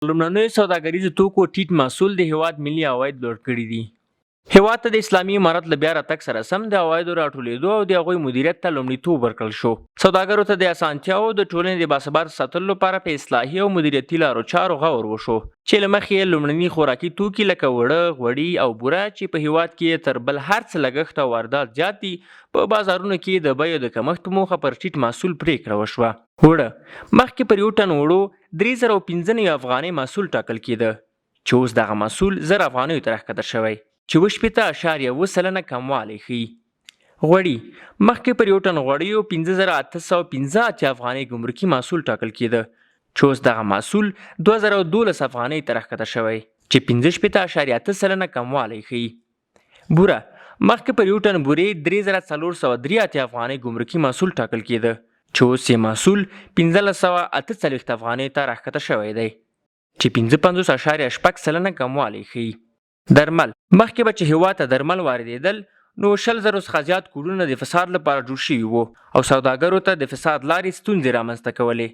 لومړنیو سوداګریزو توکو ټیټ محصول د هیواد ملي عواید لوړ کړي دي. هیواد ته د اسلامي امارت له بیا راتګ سره سم د عوایدو راټولېدو او د هغوی مدیریت ته لومړیتوب ورکړل شو. سوداګرو ته د اسانتیاو د ټولنې د باثباته ساتلو لپاره په اصلاحي او مدیریتي لارو چارو غور وشو چې له مخې یې لومړني خوراکي توکي لکه وړه، غوړي او بوره چې په هیواد کې تر بل هر څه لګښت او واردات زیات دي په بازارونو کې د بیو د کمښت په موخه پر ټیټ محصول پرېکړه وشوه. وړه مخکې پر یو ټن وړو 3095 افغانۍ محصول ټاکل کېده چې اوس دغه محصول 1000 افغانیو ته راښکته شوی چې 8.7% کموالی ښیي. غوړي مخکې پر یو ټن غوړیو 5815 افغانۍ ګمرکي محصول ټاکل کېده چې اوس دغه محصول 2012 افغانۍ ته راښکته شوی چې 15.8% کموالی ښیي. بوره مخکې پر یو ټن بورې 3403 افغانۍ ګمرکي محصول ټاکل کېده چې اوس یې محصول 1548 افغانۍ ته راښکته شوی دی چې 55.6% کموالی ښیي. درمل مخکې به چې هیواد ته درمل واردېدل نو 100,000 څخه زیات کوډونه د فساد لپاره جوړ شوي وو او سوداګرو ته د فساد لارې ستونزې رامنځته کولې.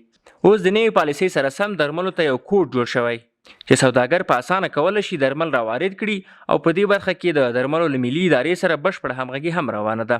اوس د نوې پالیسۍ سره سم درملو ته یو کوډ جوړ شوی چې سوداګر په اسانه کولی شي درمل راوارد کړي او په دې برخه کې د درملو له ملي ادارې سره بشپړه همغږي هم روانه ده.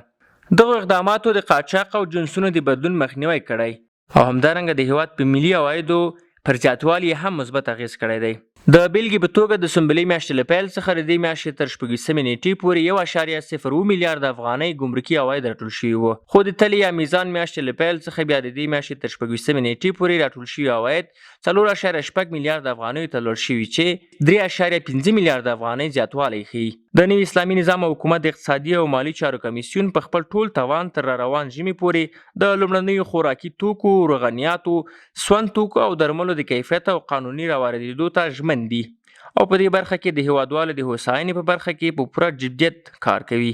دغو اقداماتو د قاچاق او جنسونو د بدلون مخنیوی کړی او همدارنګه د هیواد په ملي عوایدو پر زیاتوالي هم مثبت اغېز کړی دی. د بیلګې په توګه د سنبلې میاشتې له پیل څخه د دې میاشتې تر 14 نیټې پورې 1.02 میلیارد افغانۍ ګمرکي عواید راټول شوي وو، خو د تلې یا میزان میاشتې له پیل څخه بیا د دې میاشتې تر 14 نیټې پورې راټول شوي عواید 4.8 میلیارد افغانیو ته لوړ شوي چې 3.5 میلیارد افغانۍ زیاتوالی ښیي. د نوي اسلامي نظام او حکومت د اقتصادي او مالي چارو کمیسیون په خپل ټول توان تر را روان ژمي پورې د لومړنیو خوراکي توکو، روغنیاتو، سون توکو او درملو د کیفیت او قانوني راواردېدو ته ژمن دي او په دې برخه کې د هیوادوالو د هوساینې په برخه کې په پوره جدیت کار کوي.